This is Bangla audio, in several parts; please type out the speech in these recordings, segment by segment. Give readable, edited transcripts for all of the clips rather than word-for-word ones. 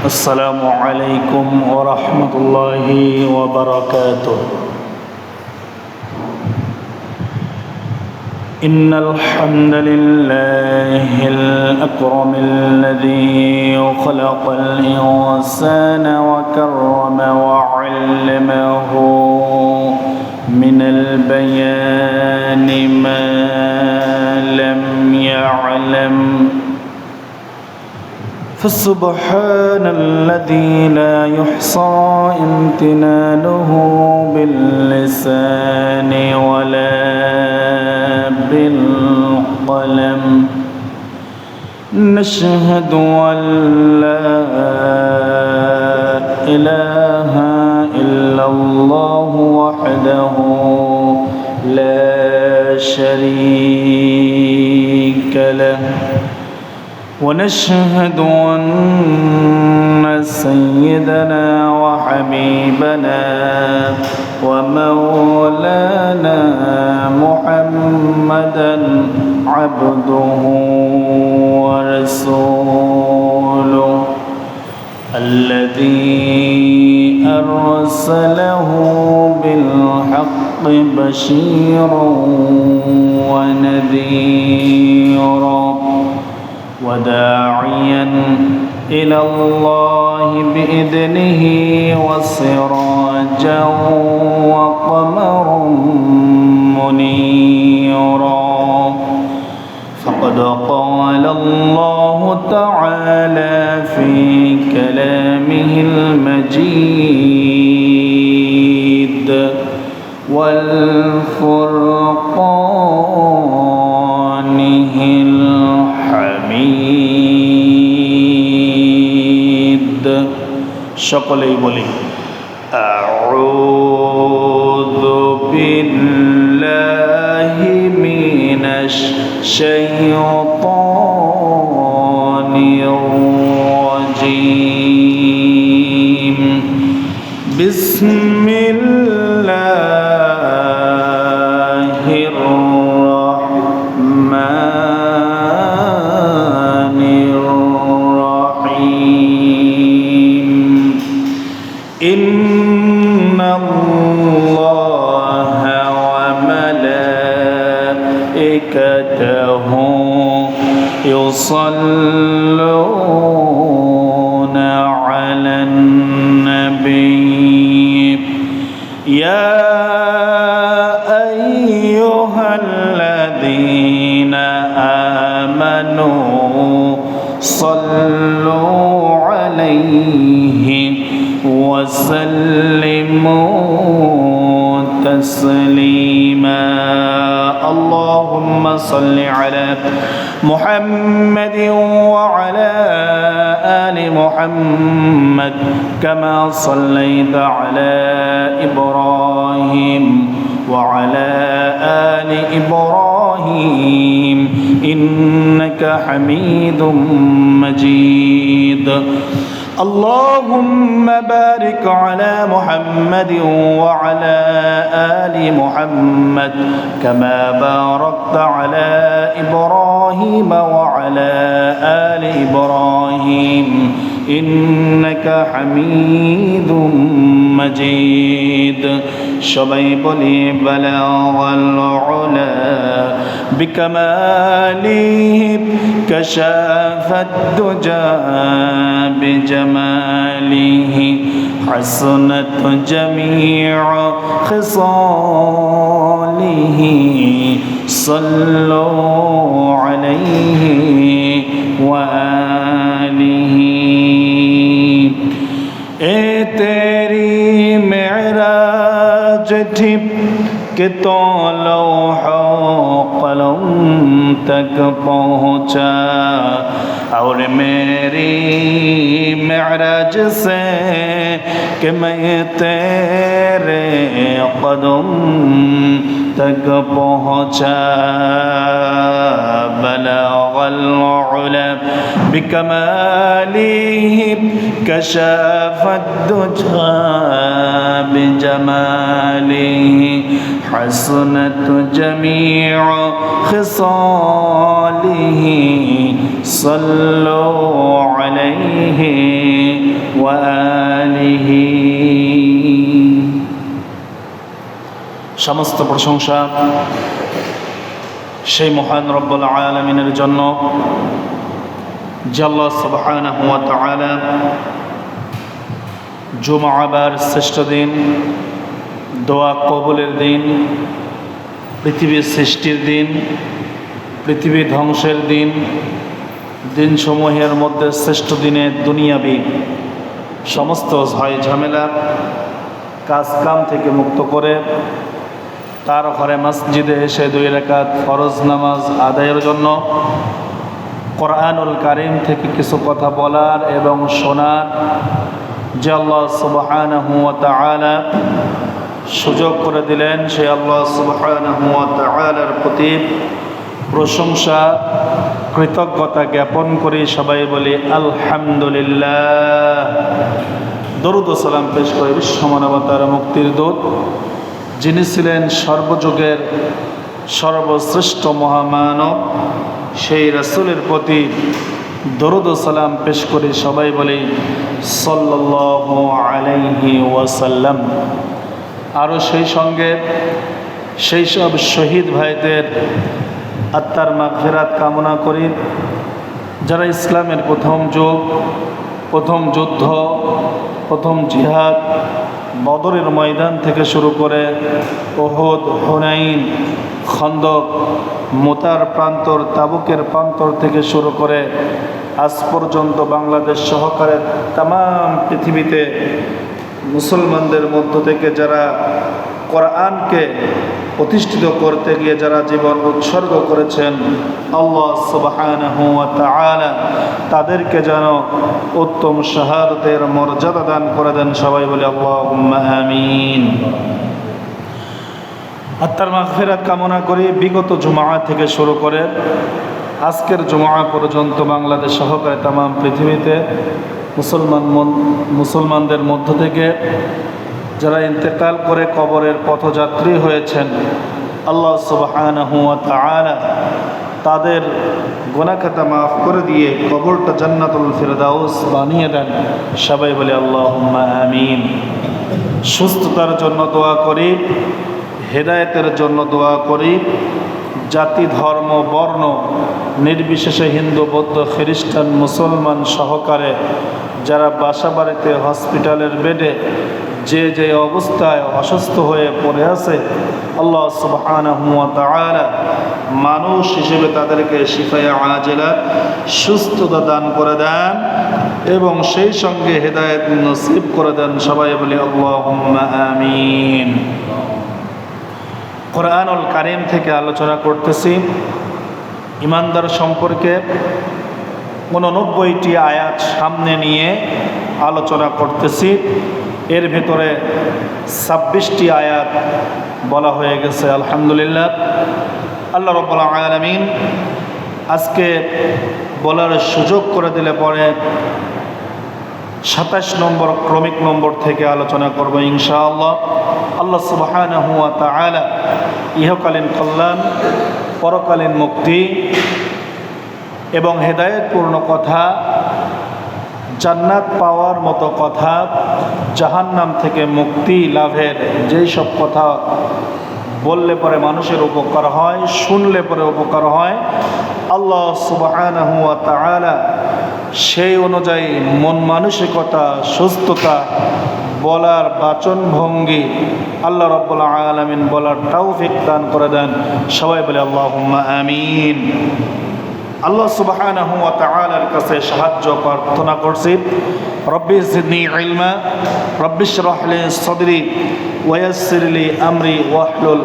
السلام عليكم ورحمة الله وبركاته. إن الحمد لله الأكرم الذي خلق الإنسان وكرم وعلمه من البيان ما لم يعلم، فسبحان الذي لا يحصى امتنانه باللسان ولا بالقلم. نشهد أن لا إله إلا الله وحده لا شريك له، ونشهد أن سيدنا وحبيبنا ومولانا محمدا عبده ورسوله الذي أرسله بالحق بشيرا ونذيرا وداعيا إلى الله بإذنه وسراجا وقمرا منيرا. فقد قال الله تعالى في كلامه المجيد والفرقانه الحميد. সকলেই বলি আউযু বিল্লাহি মিনাশ শাইতানির রাজীম। বিসমিল্লাহির রাহমানির রাহিম। ইন্নাল্লাহা ওয়া মালাইকাতাহু ইউসাল্লুনা আলান নবী ইয়া আইয়ুহাল্লাযীনা আমানু সাল্লু আলাইহি وسلموا تسليما. اللهم صل على محمد وعلى آل محمد كما صليت على إبراهيم وعلى آل إبراهيم إنك حميد مجيد. اللهم بارك على محمد وعلى آل محمد كما باركت على إبراهيم وعلى آل إبراهيم إنك حميد مجيد. সবাই বলি বালাগাল উলা বিকামালিহি কাশাফাত দুজা বিজামালিহি হাসনাত জামিউ খিসালিহি সাল্লু আলাইহি ওয়া আলিহি। এ তেরি মেরাজ थी कि तो लौह कलम तक पहुँचा, और मेरी मेराज से कि मैं तेरे कदम तक पहुँचा। बलगल उला बिकमालिही कशफत दुजा बिजमालिही हसनत जमीउ खिसालिही सल्लु अलैहि وآله সমস্ত প্রশংসা সেই মহান রব্বুল আলামিনের জন্য যে আল্লাহ সুবহানাহু ওয়া তাআলা জুমআবার শ্রেষ্ঠ দিন, দোয়া কবুলের দিন, পৃথিবীর সৃষ্টির দিন, পৃথিবী ধ্বংসের দিন, দিনসমূহের মধ্যে শ্রেষ্ঠ দিনে দুনিয়াবি সমস্ত ঝয় ঝামেলা কাজকাম থেকে মুক্ত করে তার ঘরে মসজিদে এসে 2 রাকাত ফরজ নামাজ আদায়ের জন্য কোরআনুল কারীম থেকে কিছু কথা বলার এবং শোনার যে আল্লাহ সুবহানাহু ওয়া তাআলা সুযোগ করে দিলেন, সেই আল্লাহ সুবহানাহু ওয়া তাআলার প্রতি প্রশংসা কৃতজ্ঞতা জ্ঞাপন করি। সবাই বলি আলহামদুলিল্লাহ। দরুদ ও সালাম পেশ করে বিশ্ব মানবতার মুক্তির দূত, যিনি ছিলেন সর্বযুগের সর্বশ্রেষ্ঠ মহামানব, সেই রাসূলের প্রতি দরুদ ও সালাম পেশ করি। সবাই বলি সাল্লাল্লাহু আলাইহি ওয়াসাল্লাম। আরও সেই সঙ্গে সেই সব শহীদ ভাইদের আত্মার মাগফিরাত কামনা করি, যারা ইসলামের প্রথম যুগ, প্রথম যুদ্ধ, প্রথম জিহাদ, বদরের ময়দান থেকে শুরু করে উহুদ, হুনাইন, খন্দক, মুতার প্রান্তর, তাবুকের প্রান্তর থেকে শুরু করে আজ পর্যন্ত বাংলাদেশ সহকারে তামাম পৃথিবীতে মুসলমানদের মধ্য থেকে যারা কোরআনকে প্রতিষ্ঠিত করতে গিয়ে যারা জীবন উৎসর্গ করেছেন, আল্লাহ সুবহানাহু ওয়া তাআলা তাদেরকে যেন উত্তম শাহাদাতের মর্যাদা দান করে দেন। সবাই বলি আল্লাহুম্মা আমিন। আত্মার মাগফিরাত কামনা করি। বিগত জুমআ থেকে শুরু করে আজকের জুমআ পর্যন্ত বাংলাদেশ সহকারে তামাম পৃথিবীতে মুসলমানদের মধ্য থেকে যারা ইন্তেকাল করে কবরের পথযাত্রী হয়েছেন, আল্লাহ সুবহানাহু ওয়া তাআলা তাদের গুনাহ খাতা মাফ করে দিয়ে কবরটা জান্নাতুল ফিরদাউস বানিয়ে দেন। সবাই বলে আল্লাহুম্মা আমিন। সুস্থতার জন্য দোয়া করি, হেদায়েতের জন্য দোয়া করি। জাতি, ধর্ম, বর্ণ নির্বিশেষে হিন্দু, বৌদ্ধ, খ্রিস্টান, মুসলমান সহকারে যারা বাসা বাড়িতে, হসপিটালের বেডে যে যে অবস্থায় অসুস্থ হয়ে পড়ে আছে, আল্লাহ সুবহানাহু ওয়া তাআলা মানুষ হিসেবে তাদেরকে শিফায়ে আজেলা সুস্থতা দান করে দেন এবং সেই সঙ্গে হেদায়েত নসিব করে দেন। সবাই বলি আল্লাহুম্মা আমিন। কোরআনুল কারীম থেকে আলোচনা করতেছি ইমানদার সম্পর্কে। 89টি আয়াত সামনে নিয়ে আলোচনা করতেছি। এর ভেতরে 26টি আয়াত বলা হয়ে গেছে। আলহামদুলিল্লাহ, আল্লাহ রাব্বুল আলামিন আজকে বলার সুযোগ করে দিলে পরে 27 নম্বর ক্রমিক নম্বর থেকে আলোচনা করব ইনশাআল্লাহ। আল্লাহ সুবহানাহু ওয়া তাআলা ইহকালীন কল্যাণ, পরকালীন মুক্তি এবং হেদায়েতপূর্ণ কথা, জান্নাত পাওয়ার মতো কথা, জাহান্নাম থেকে মুক্তি লাভের যেই সব কথা বললে পরে মানুষের উপকার হয়, শুনলে পরে উপকার হয়, আল্লাহ সুবহানাহু ওয়া তাআলা সেই অনুযায়ী মন মানসিকতা, সুস্থতা, বলার বাচন ভঙ্গি আল্লাহ রাব্বুল আলামিন বলার তৌফিক দান করে দেন। সবাই বলে আল্লাহুম্মা আমিন। আল্লাহ সুবহানাহু ওয়া তাআলার কাছে সাহায্য প্রার্থনা করছি। রব্বি জিদনি ইলমা, রব্বি ইশরাহ লি সাদরি ওয়া ইয়াসসির লি আমরি ওয়াহলুল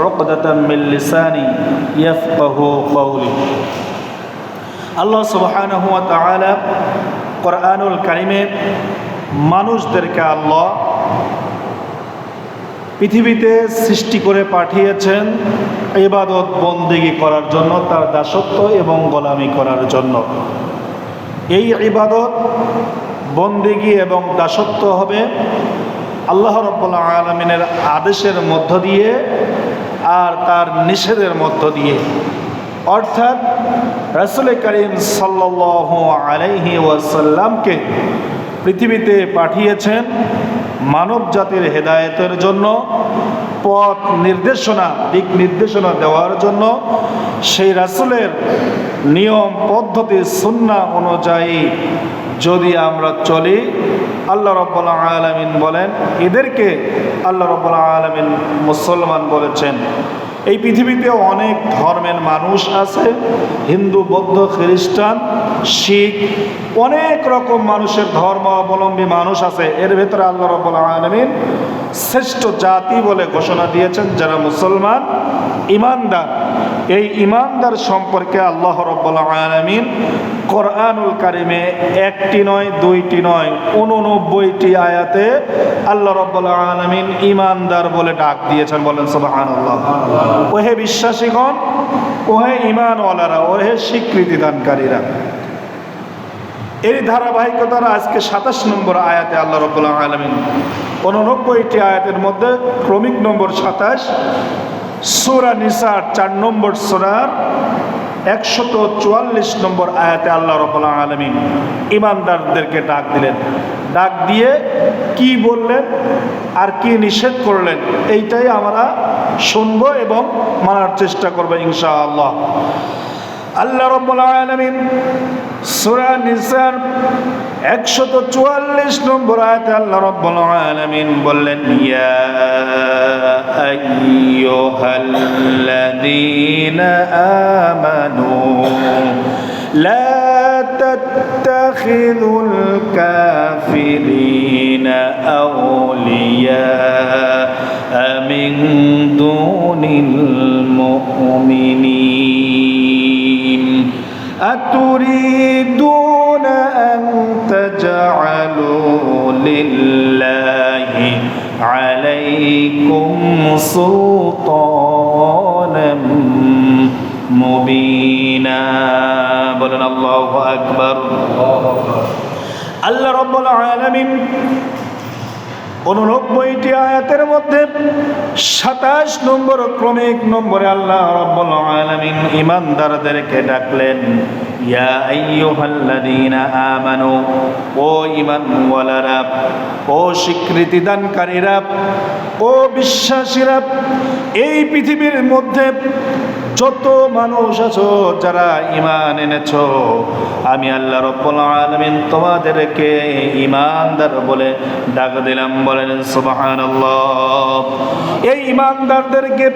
উকদাতাম মিন লিসানি ইয়াফকাহু কওলি। আল্লাহ সুবহানাহু ওয়া তাআলা কোরআনুল কারীমে মানুষদেরকে আল্লাহ পৃথিবীতে সৃষ্টি করে পাঠিয়েছেন ইবাদত বন্দেগী করার জন্য, তার দাসত্ব এবং গোলামি করার জন্য। এই ইবাদত বন্দেগী এবং দাসত্ব হবে আল্লাহ রাব্বুল আলামিনের আদেশের মধ্য দিয়ে আর তার নিষেধের মধ্য দিয়ে। অর্থাৎ রাসূল করিম সাল্লাল্লাহু আলাইহি ওয়াসাল্লামকে পৃথিবীতে পাঠিয়েছেন মানব জাতির হেদায়েতের জন্য, পথ নির্দেশনা, দিক নির্দেশনা দেওয়ার জন্য। সেই রাসূলের নিয়ম পদ্ধতি সুন্নাহ অনুযায়ী যদি আমরা চলি, আল্লাহ রাব্বুল আলামিন বলেন, এদেরকে আল্লাহ রাব্বুল আলামিন মুসলমান বলেছেন। এই পৃথিবীতে অনেক ধর্মের মানুষ আছে, হিন্দু, বৌদ্ধ, খ্রিস্টান, শিখ, অনেক রকম মানুষের ধর্মাবলম্বী মানুষ আছে। এর ভেতরে আল্লাহ রাব্বুল আলামিন শ্রেষ্ঠ জাতি বলে ঘোষণা দিয়েছেন যারা মুসলমান, ঈমানদার। এই ঈমানদার সম্পর্কে আল্লাহ রাব্বুল আলামিন কোরআনুল কারিমে একটি নয়, দুইটি নয়, 89টি আয়াতে আল্লাহ রাব্বুল আলামিন ঈমানদার বলে ডাক দিয়েছেন। বলেন সুবহানাল্লাহ। ওহে বিশ্বাসীগণ, ওহে ঈমানওয়ালারা, ওহে স্বীকৃতি দানকারীরা। এই ধারাবাহিকতার আজকে 27 নম্বর আয়াতে আল্লাহ রাব্বুল আলামিন 89টি আয়াতের মধ্যে ক্রমিক নম্বর 27, সূরা নিসার 4 নম্বর সূরার 144 নম্বর আয়াতে আল্লাহ রাব্বুল আলামিন ঈমানদারদেরকে ডাক দিলেন। ডাক দিয়ে কি বললেন আর কি নিষেধ করলেন, এইটাই আমরা শুনবো এবং মানার চেষ্টা করবো ইনশাআল্লাহ। আল্লাহ রাব্বুল আলামিন সূরা নিসার 144 নম্বর আয়াতে আল্লাহ রাব্বুল আলামিন বললেন, ইয়া আইয়ুহাল্লাযীনা আমানু লা তাত্তাখিযুল কাফিরিনা আউলিয়া মিন দুনিল মুমিনিন أتريدون أن تجعلوا لله عليكم سلطانا مبينا বলেন আল্লাহু আকবার। আল্লাহ রাব্বুল আলামিন 89টি আয়াতের মধ্যে 27 নম্বর ক্রমিক নম্বরে আল্লাহ রাব্বুল আলামিন ঈমানদারদেরকে ডাকলেন, ইয়া আইয়ুহাল্লাযীনা আমানু, ও ঈমানওয়ালারা, ও স্বীকৃতি দানকারীরা, ও বিশ্বাসীরা। এই পৃথিবীর মধ্যে যত মানুষ আছো যারা ঈমান এনেছো, আমি আল্লাহ রাব্বুল আলামিন তোমাদেরকে ঈমানদার বলে ডাক দিলাম। বলেন সুবহানাল্লাহ। এই ঈমানদারদেরকে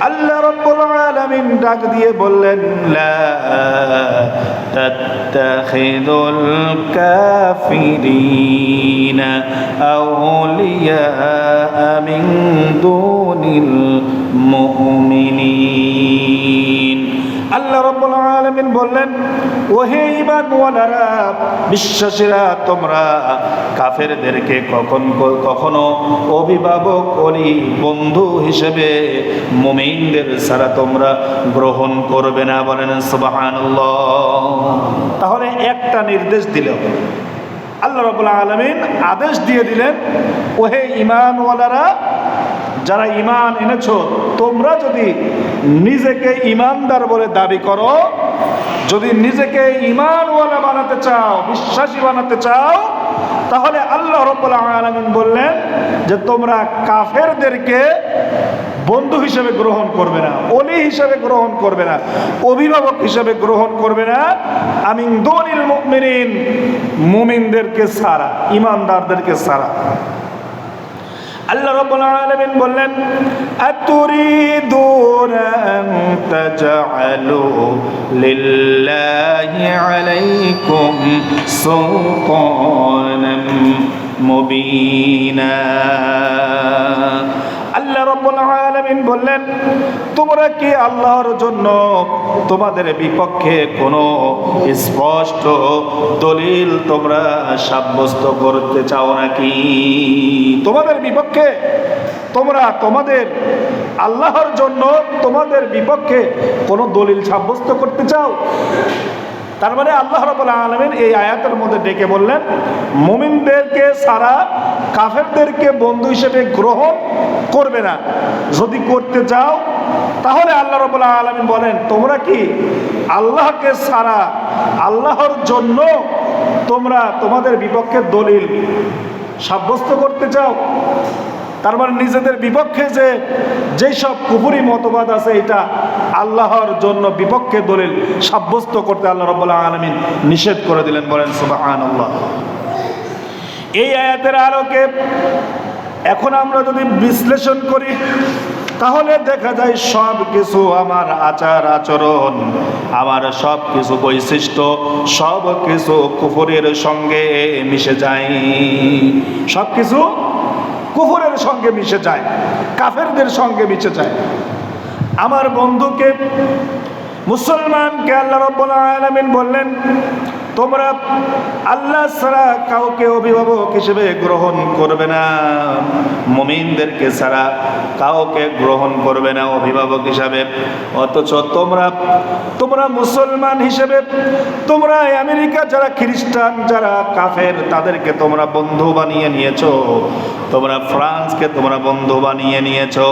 আল্লাহ রাব্বুল আলামিন ডাক দিয়ে বললেন, লা তাত্তাখিযুল কাফিরিনা আউলিয়া মিন দুনিল মুমিনিন। আল্লাহ রাব্বুল আলামিন বললেন, ওহে ঈমানওয়ালারা, বিশ্বাসীরা, তোমরা কাফেরদেরকে কখনো অভিভাবক, অলি, বন্ধু হিসেবে মুমিনদের ছাড়া তোমরা গ্রহণ করবে না। বলেন সুবহানাল্লাহ। তাহলে একটা নির্দেশ দিল আল্লাহ রাব্বুল আলামিন, আদেশ দিয়ে দিলেন, ওহে ঈমানওয়ালারা, যারা ঈমান এনেছো, তোমরা যদি নিজেকে ঈমানদার বলে দাবি করো, যদি নিজেকে ঈমানওয়ালা বানাতে চাও, বিশ্বাসী বানাতে চাও, তাহলে আল্লাহ রাব্বুল আলামিন বললেন যে তোমরা কাফেরদেরকে বন্ধু হিসেবে গ্রহণ করবে না, ওলি হিসেবে গ্রহণ করবে না, অভিভাবক হিসেবে গ্রহণ করবে না। মিন দুনিল মুমিনিন, মুমিনদেরকে ছাড়া, ঈমানদারদেরকে ছাড়া। আল্লাহ রাব্বুল আলামিন বললেন, আতুরিদুনা আন তাজআলু লিল্লাহি আলাইকুম সুলতানাম মুবিনা। আল্লাহ রাব্বুল আলামিন বললেন, তোমরা কি আল্লাহর জন্য তোমাদের বিপক্ষে কোনো স্পষ্ট দলিল তোমরা সাব্যস্ত করতে চাও নাকি? তোমাদের বিপক্ষে তোমরা তোমাদের আল্লাহর জন্য তোমাদের বিপক্ষে কোনো দলিল সাব্যস্ত করতে চাও? তার মানে আল্লাহ রাব্বুল আলামিন এই আয়াতের মধ্যে ডেকে বললেন, মুমিনদেরকে ছাড়া কাফেরদেরকে বন্ধু হিসেবে গ্রহণ করবে না। যদি করতে চাও তাহলে আল্লাহ রাব্বুল আলামিন বলেন, তোমরা কি আল্লাহকে ছাড়া, আল্লাহর জন্য তোমরা তোমাদের বিপক্ষে দলিল সাব্যস্ত করতে চাও, তার মানে নিজেদের বিপক্ষে যেসব কুফরি মতবাদ আছে এটা আল্লাহর জন্য বিপক্ষে দলিল সাব্যস্ত করতে আল্লাহ রাব্বুল আলামিন নিষেধ করে দিলেন। বলেন সুবহানাল্লাহ। এই আয়াতের আলোকে এখন আমরা যদি বিশ্লেষণ করি তাহলে দেখা যায় সব কিছু, আমার আচার আচরণ, আমার সব কিছু বৈশিষ্ট্য, সব কিছু কুফরের সঙ্গে মিশে যায়। সব কিছু কুফরের সঙ্গে মিশে যায়, কাফেরদের সঙ্গে মিশে যায়। আমার বন্ধুকে, মুসলমানকে আল্লাহ রাব্বুল আলামিন বললেন, তোমরা আল্লাহ ছাড়া কাউকে অভিভাবক হিসেবে গ্রহণ করবে না, মুমিনদেরকে ছাড়া কাউকে গ্রহণ করবে না অভিভাবক হিসাবে। অথচ তোমরা মুসলমান হিসেবে তোমরা আমেরিকা যারা খ্রিস্টান, যারা কাফের, তাদেরকে তোমরা বন্ধু বানিয়ে নিয়েছো, তোমরা ফ্রান্সকে তোমরা বন্ধু বানিয়ে নিয়েছো,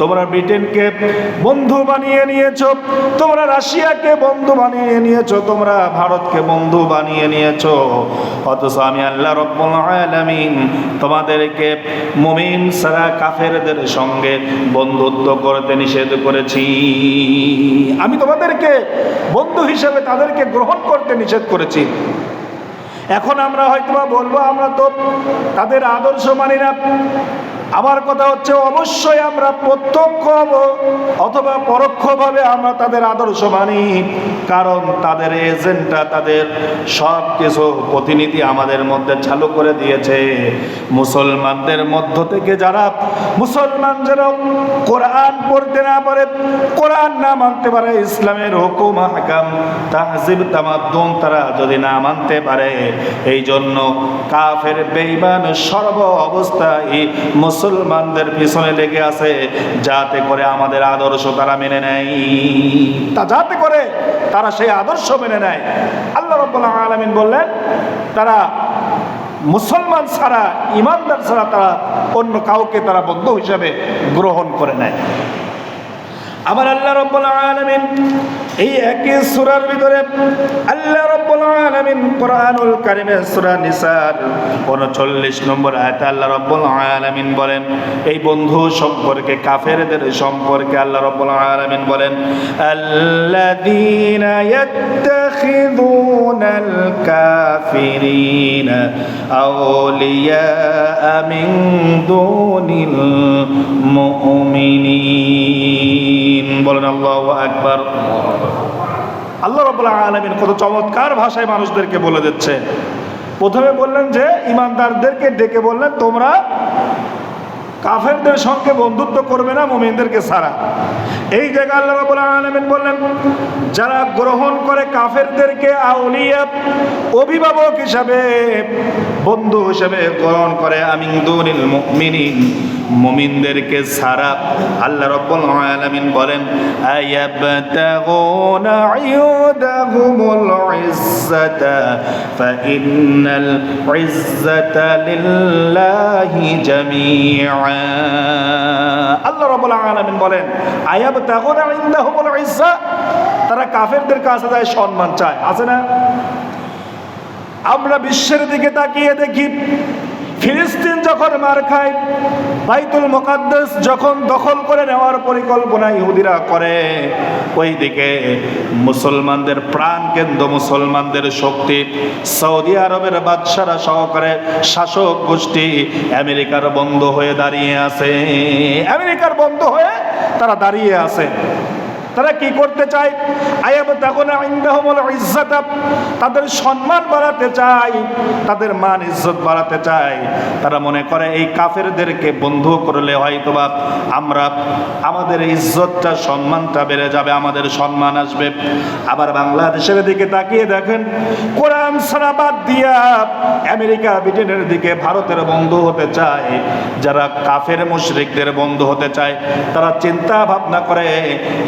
তোমরা ব্রিটেনকে বন্ধু বানিয়ে নিয়েছো, তোমরা রাশিয়াকে বন্ধু বানিয়ে নিয়েছো, তোমরা ভারতকে বন্ধু বানিয়ে নিয়েছো। অথচ আমি আল্লাহ রাব্বুল আলামিন তোমাদেরকে মুমিন ছাড়া কাফেরদের সঙ্গে বন্ধুত্ব করতে নিষেধ করেছি। আমি তোমাদেরকে বন্ধু হিসেবে তাদেরকে গ্রহণ করতে নিষেধ করেছি। এখন আমরা হয়তোবা বলবো আমরা তো তাদের আদর্শ মানি না। আমার কথা হচ্ছে অবশ্যই আমরা প্রত্যক্ষ অথবা পরোক্ষভাবে আমরা তাদের আদর্শ মানি, কারণ তাদের এজেন্টটা, তাদের সব কিছু প্রতিনিধি আমাদের মধ্যে চালু করে দিয়েছে। মুসলমানদের মধ্য থেকে যারা কোরআন পড়তে না পারে, কোরআন না মানতে পারে, ইসলামের হুকুম আহকাম তাহজিব তামাদ্দুন তারা যদি না মানতে পারে, এই জন্য কাফের বেঈমান সর্ব অবস্থায় মুসলমানদের পিছনে লেগে আছে, যাতে করে আমাদের আদর্শ তারা মেনে নেয়, যাতে করে তারা সেই আদর্শ মেনে নেয়। আল্লাহ রাব্বুল আলামিন বললেন তারা মুসলমান ছাড়া, ইমানদার ছাড়া তারা অন্য কাউকে তারা বন্ধু হিসাবে গ্রহণ করে নেয়। আমার আল্লাহ রাব্বুল আলামিন এই একই সূরার ভিতরে আল্লাহ রাব্বুল আলামিন কোরআনুল কারীমে সূরা নিসার 39 নম্বর আয়াতে আল্লাহ রাব্বুল আলামিন বলেন, এই বন্ধু সম্পর্কে, কাফেরদের সম্পর্কে আল্লাহ রাব্বুল আলামিন বলেন, আল্লাযীনা ইয়াত্তাখিযুনাল কাফিরিনা আউলিয়া মিন দুনিল মুমিনিন। বলেন আল্লাহু আকবার। আল্লাহ রাব্বুল আলামিন কত চমৎকার ভাষায় মানুষদেরকে বলে দিচ্ছে। প্রথমে বললেন যে ইমানদারদেরকে ডেকে বললেন তোমরা কাফেরদের সঙ্গে বন্ধুত্ব করবে না মুমিনদেরকে ছাড়া। এই জায়গায় আল্লাহ রাব্বুল আলামিন বললেন যারা গ্রহণ করে কাফেরদেরকে আউলিয়া, অভিভাবক হিসাবে, বন্ধু হিসাবে গ্রহণ করে, আমিন দুনিল মুমিনিন, মুমিনদেরকে ছাড়া, আল্লাহ রাব্বুল আলামিন বলেন আয়াবতাগুনা ইউদাহুমুল ইজ্জাতা ফাইন্নাল ইজ্জাতা লিল্লাহি জামিআ। আল্লাহ রাব্বুল আলামিন বলেন আয়াবতাগুনা ইনদাহুমুল ইজ্জা, তারা কাফেরদের কাছে যায় সম্মান চায়, আছে না? আমরা বিশ্বের দিকে তাকিয়ে দেখি, ফিলিস্তিন যখন মার খায়, বাইতুল মুকাদ্দাস যখন দখল করে নেওয়ার পরিকল্পনা ইহুদিরা করে, ওইদিকে মুসলমানদের প্রাণ কেন্দ্র, মুসলমানদের শক্তি, সৌদি আরবের বাদশারা সহকারে শাসক গোষ্ঠী আমেরিকার বন্ধ হয়ে দাঁড়িয়ে আছে। আমেরিকার বন্ধ হয়ে তারা দাঁড়িয়ে আছে। তারা কি করতে চায়? আয়াবতাগুনা ইনদাহুমুল ইজ্জাতা, তাদের সম্মান বাড়াতে চায়, তাদের মান ইজ্জত বাড়াতে চায়। তারা মনে করে এই কাফেরদেরকে বন্ধু করলে হয়তোবা আমাদের ইজ্জতটা, সম্মানটা বেড়ে যাবে, আমাদের সম্মান আসবে। আবার বাংলাদেশের দিকে তাকিয়ে দেখেন, কোরআন ছাড়া বাদ দিয়া আমেরিকা, ব্রিটেনের দিকে, ভারতের বন্ধু হতে চায়। যারা কাফের মুশরিকদের বন্ধু হতে চায়, তারা চিন্তা ভাবনা করে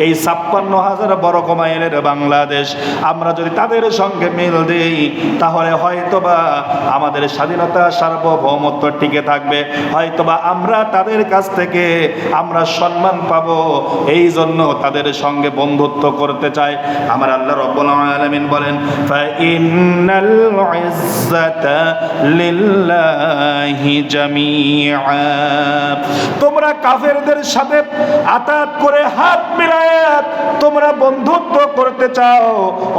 এই 56,000 বর্গ মাইলের বাংলাদেশ, আমরা যদি তাদের সঙ্গে মিল দিই তাহলে হয়তোবা আমাদের স্বাধীনতা সার্বভৌমত্ব টিকে থাকবে, হয়তোবা আমরা তাদের কাছ থেকে আমরা সম্মান পাব। এই জন্য তাদের সঙ্গে বন্ধুত্ব করতে চাই। আমার আল্লাহ রাব্বুল আলামিন বলেন, ফাইন্নাল ইজ্জাতা লিল্লাহি জামিআ। তোমরা কাফেরদের সাথে আতাত করে হাত মিলায়ে তোমরা বন্ধুত্ব করতে চাও,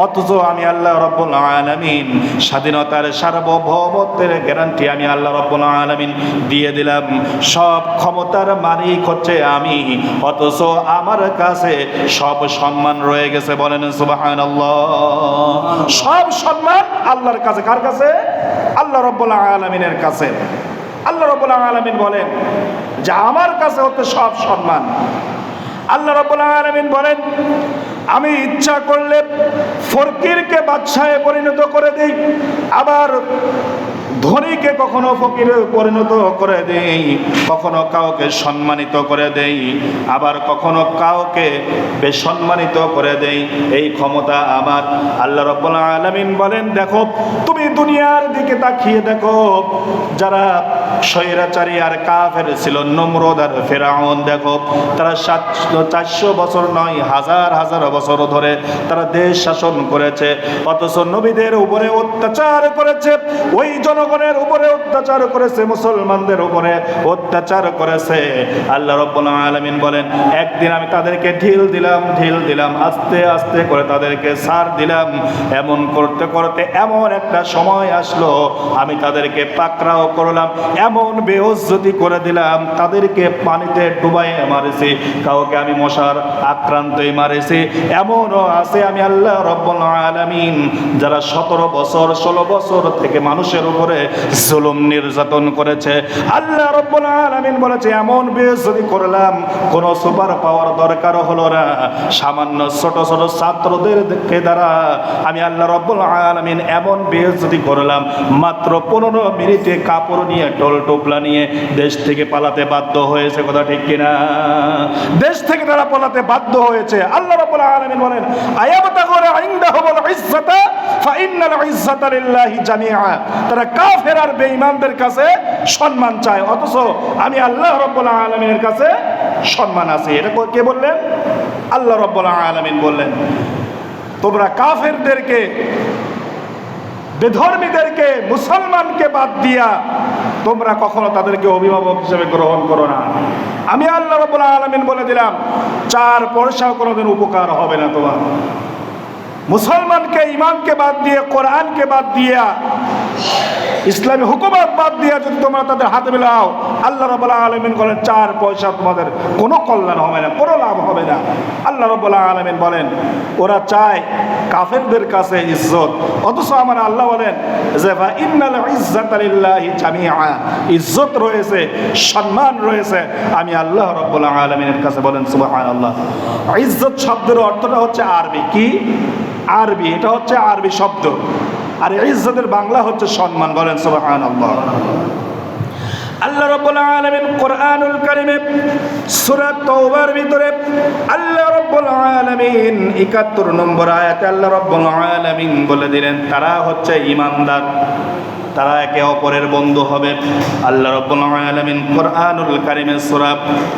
অথচ আমি আল্লাহ রাব্বুল আলামিন স্বাধীনতার সার্বভৌমত্বের গ্যারান্টি আমি আল্লাহ রাব্বুল আলামিন দিয়ে দিলাম। সব ক্ষমতার মালিক হচ্ছে আমি, অথচ আমার কাছে সব সম্মান রয়ে গেছে। বলেন সুবহানাল্লাহ। সব সম্মান আল্লাহর কাছে। কার কাছে? আল্লাহ রাব্বুল আলামিনের কাছে। আল্লাহ রাব্বুল আলামিন বলেন যে আমার কাছে হচ্ছে সব সম্মান। আল্লাহ রাব্বুল আলামিন বলেন, আমি ইচ্ছা করলে ফকিরকে বাদশাহে পরিণত করে দেই, আবার ধনীকে কখনো ফকিরে পরিণত করে দেই, কখনো কাউকে সম্মানিত করে দেই, আবার কখনো কাউকে বেসম্মানিত করে দেই। এই ক্ষমতা আমার। আল্লাহ রাব্বুল আলামিন বলেন, দেখো তুমি দুনিয়ার দিকে তাকিয়ে দেখো, যারা স্বৈরাচারী আর কাফের ছিল, নমরুদ আর ফিরআউন, দেখো তারা 400 বছর নয়, হাজার হাজার বছর ধরে তারা দেশ শাসন করেছে, অথচ নবীদের উপরে অত্যাচার করেছে, ওই জনগণের উপরে অত্যাচার করেছে, মুসলমানদের উপরে অত্যাচার করেছে। আল্লাহ রাব্বুল আলামিন বলেন, একদিন আমি তাদেরকে ঢিল দিলাম, আস্তে আস্তে করে তাদেরকে ছাড় দিলাম। এমন করতে করতে এমন একটা সময় আসলো, আমি তাদেরকে পাকড়াও করলাম, এমন বেইজ্জতি করে দিলাম, তাদেরকে পানিতে ডুবাইয়ে মারেছি, কাউকে আমি মশার আক্রান্তই মারেছি। এমনও আছে আমি আল্লাহ রাব্বুল আলামিন যারা 17 বছর 16 বছর থেকে মানুষের উপরে জুলুম নির্যাতন করেছে। আল্লাহ রাব্বুল আলামিন বলেছে, এমন বেইজ্জতি করলাম, কোনো সুপার পাওয়ার দরকার হলো না, সামান্য ছোট ছোট ছাত্রদেরকে দ্বারা আমি আল্লাহ রাব্বুল আলামিন এমন বেইজ্জতি করলাম, মাত্র 15 মিনিটে কাপড় নিয়ে টোল টোপলা নিয়ে দেশ থেকে পালাতে বাধ্য হয়েছে। কথা ঠিক কিনা? দেশ থেকে তারা পালাতে বাধ্য হয়েছে। আল্লাহ রাব্বুল আলামিন বলেন, আয়াবতাগুনা ইনদাহুমুল ইজ্জাতা ফাইন্নাল ইজ্জাতা লিল্লাহি জামিআ। তারা কাফের আর বেঈমানদের কাছে সম্মান চায়, অথচ আমি আল্লাহ রাব্বুল আলামিনের কাছে সম্মান আছে। এটা কে বললেন? আল্লাহ রাব্বুল আলামিন বললেন, তোমরা কাফেরদেরকে, বেধর্মীদেরকে, মুসলমানকে বাদ দিয়া তোমরা কখনো তাদেরকে অভিভাবক হিসেবে গ্রহণ করো না। আমি আল্লাহ রাব্বুল আলামিন বলে দিলাম, 4 পয়সাও কোনোদিন উপকার হবে না তোমার। মুসলমানকে, ইমানকে বাদ দিয়ে, কোরআনকে বাদ দিয়া, ইসলামী হুকুমত বাদ দিয়া যদি তোমরা তাদের হাতে মিলাও, আল্লাহ রাব্বুল আলামিন বলেন 4 পয়সা তোমাদের কোনো কল্যাণ হবে না, কোনো লাভ হবে না। আল্লাহ রাব্বুল আলামিন বলেন, ওরা চায় কাফেরদের কাছে ইজ্জত, অথচ আমার আল্লাহ বলেন যে ইন্নাল ইজ্জাতা লিল্লাহি জামিআ। ইজ্জত রয়েছে, সম্মান রয়েছে আমি আল্লাহ রাব্বুল আলামিনের কাছে। বলেন সুবহানাল্লাহ। ইজ্জত শব্দের অর্থটা হচ্ছে আরবি। কি? আরবি। এটা হচ্ছে আরবি শব্দ, আর ইজ্জতের বাংলা হচ্ছে সম্মান। বলেন সুবহানাল্লাহ। আল্লাহ রাব্বুল আলামিন কোরআনুল কারীমে সূরা তাওবার ভিতরে আল্লাহ রাব্বুল আলামিন 71 নম্বর আয়াতে আল্লাহ রাব্বুল আলামিন বলে দিলেন, তারা হচ্ছে ঈমানদার, তারা একে অপরের বন্ধু হবে। আল্লাহ রাব্বুল আলামিন কোরআনুল কারীমে সূরা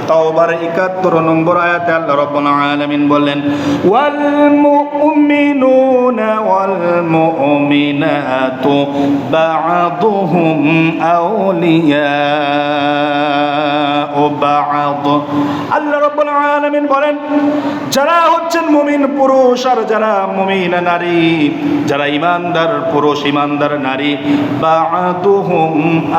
তাওবার 71 নম্বর আয়াতে আল্লাহ রাব্বুল আলামিন বললেন, ওয়াল মুমিনুনা ওয়াল মুমিনাতু বা'দুহুম আউলিয়াউ বা'দ। আল্লাহ রাব্বুল আলামিন বলেন, যারা হচ্ছেন মুমিন পুরুষ আর যারা মুমিন নারী, যারা ঈমানদার পুরুষ, ঈমানদার নারী, বা'দুহুম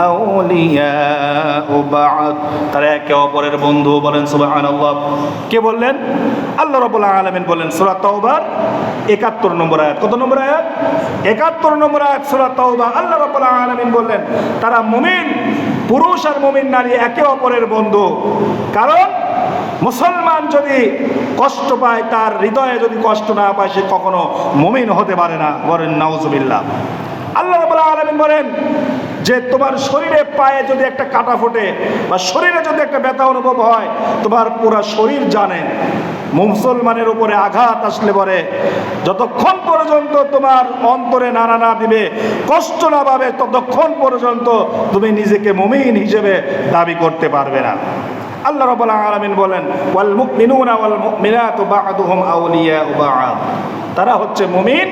আউলিয়াউ বা'দ, তারা একে অপরের বন্ধু। বলেন সুবহানাল্লাহ। কে বললেন? আল্লাহ রাব্বুল আলামিন বলেন সূরা তাওবার 71 নম্বর আয়াত। কত নম্বর আয়াত? 71 নম্বর আয়াত সূরা তাওবা। আল্লাহ রাব্বুল আলামিন বললেন, তারা মুমিন পুরুষ আর মুমিন নারী একে অপরের বন্ধু। কারণ মুসলমান যদি কষ্ট পায়, তার হৃদয়ে যদি কষ্ট না পায়, সে কখনো মুমিন হতে পারে না। বলেন নাউজুবিল্লাহ। আল্লাহ রাব্বুল আলামিন বলেন যে তোমার শরীরে, পায়ে যদি একটা কাটা ফোটে বা শরীরে যদি একটা ব্যথা অনুভব হয়, তোমার পুরো শরীর জানে মুসলমানের উপরে আঘাত আসলে পরে যতক্ষণ পর্যন্ত তোমার অন্তরে নাড়া না দিবে, কষ্ট না পাবে, ততক্ষণ পর্যন্ত তুমি নিজেকে মুমিন হিসেবে দাবি করতে পারবে না। আল্লাহ রাব্বুল আলামিন বলেন, ওয়াল মুমিনুনা ওয়াল মুমিনাতু বা'দুহুম আউলিয়াউ বা'দ। তারা হচ্ছে মুমিন,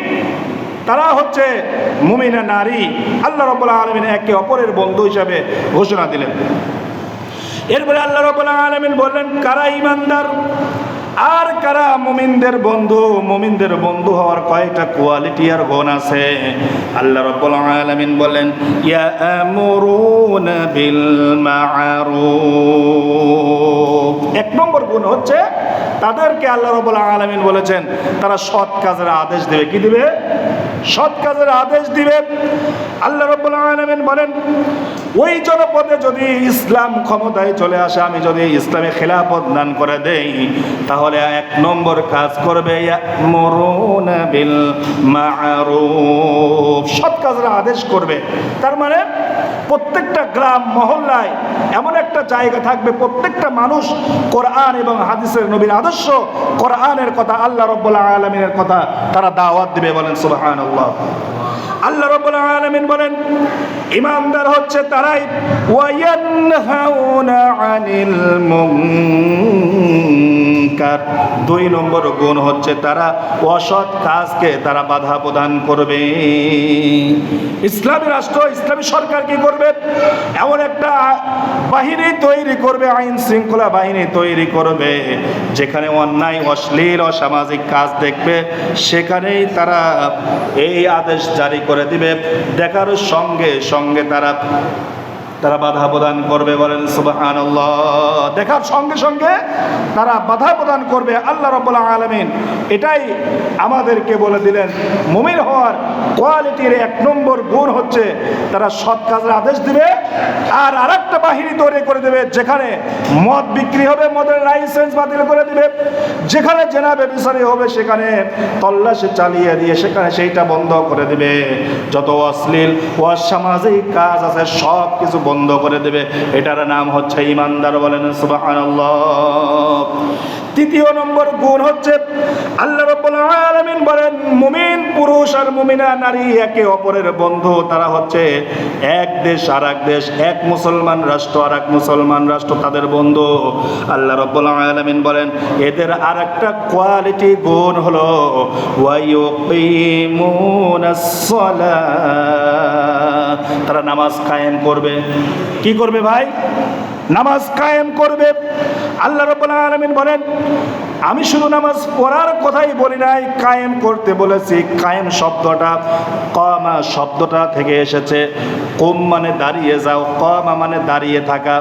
তারা হচ্ছে মুমিনা নারী। আল্লাহ রাব্বুল আলামিন একে অপরের বন্ধু হিসেবে ঘোষণা দিলেন। এরপরে আল্লাহ রাব্বুল আলামিন বললেন, কারা ঈমানদার আর কারা মুমিনদের বন্ধু। মুমিনদের বন্ধু হওয়ার কয়টা কোয়ালিটি আর গুণ আছে। আল্লাহ রাব্বুল আলামিন বলেন, ইয়ামুরুনা বিল মা'রুফ। এক নম্বর গুণ হচ্ছে তাদেরকে আল্লাহ রাব্বুল আলামিন বলেছেন তারা সৎ কাজের আদেশ দেবে। কি দিবে? সৎ কাজের আদেশ দিবে। আল্লাহ রাব্বুল আলামিন বলেন, ওই জনপদে যদি ইসলাম ক্ষমতায় চলে আসে, আমি যদি ইসলামে খেলাফত দান করে দেই, তাহলে এক নম্বর কাজ করবে ইয়ামুরুনা বিল মা'রুফ, সৎ কাজের আদেশ করবে। তার মানে প্রত্যেকটা গ্রাম মহল্লায় এমন একটা জায়গা থাকবে, প্রত্যেকটা মানুষ কোরআন এবং হাদিসের নবীর আদর্শ, কোরআনের কথা, আল্লাহ রাব্বুল আলামিনের কথা তারা দাওয়াত দিবে। বলেন সুবহানাল্লাহ। আল্লাহ রাব্বুল আলামিন বলেন, ঈমানদার হচ্ছে তারাই ওয়ায়ানহাউনা আনিল মুনকার। দুই নম্বর গুণ হচ্ছে তারা অসৎ কাজকে তারা বাধা প্রদান করবে। ইসলামী রাষ্ট্র, ইসলামী সরকার কি করবে? এমন একটা বাহিনী তৈরি করবে, আইন শৃঙ্খলা বাহিনী তৈরি করবে, যেখানে অন্যায়, অশ্লীল, অসামাজিক কাজ দেখবে, সেখানেই তারা এই আদেশ জারি করে দিবে। দেখার সঙ্গে সঙ্গে তারা বাধা প্রদান করবে। বলেন সুবহানাল্লাহ। দেখার সঙ্গে সঙ্গে তারা বাধা প্রদান করবে। আল্লাহ রাব্বুল আলামিন এটাই আমাদেরকে বলে দিলেন, মুমিন হওয়ার কোয়ালিটির এক নম্বর গুণ হচ্ছে তারা সৎ কাজের আদেশ দিবে। আর আরেকটা বাহিনী তৈরি করে দেবে, যেখানে মদ বিক্রি হবে, মদের লাইসেন্স বাতিল করে দিবে। যেখানে জেনা ব্যভিচারী হবে, সেখানে তল্লাশি চালিয়ে দিয়ে সেখানে সেইটা বন্ধ করে দিবে। যত অশ্লীল, অসামাজিক কাজ আছে সব কিছু বন্ধ করে দেবে। এটার নাম হচ্ছে ঈমানদার। বলেন সুবহানাল্লাহ। তৃতীয় নম্বর গুণ হচ্ছে আল্লাহ রাব্বুল আলামিন বলেন, মুমিন পুরুষ আর মুমিনা নারী একে অপরের বন্ধু। তারা হচ্ছে এক দেশ আর এক দেশ, এক মুসলমান রাষ্ট্র আর এক মুসলমান রাষ্ট্র তাদের বন্ধু। আল্লাহ রাব্বুল আলামিন বলেন, এদের আর একটা কোয়ালিটি গুণ হলো ওয়ায়ুকিমুনাস সালাহ। তারা নামাজ কায়েম করবে। কি করবে ভাই? নামাজ কায়েম করবে। আল্লাহ রাব্বুল আলামিন বলেন, আমি শুধু নামাজ পড়ার কথাই বলি নাই, কায়েম করতে বলেছি। কায়েম শব্দটা কামা শব্দটা থেকে এসেছে। কুম মানে দাঁড়িয়ে যাও, কামা মানে দাঁড়িয়ে থাকা।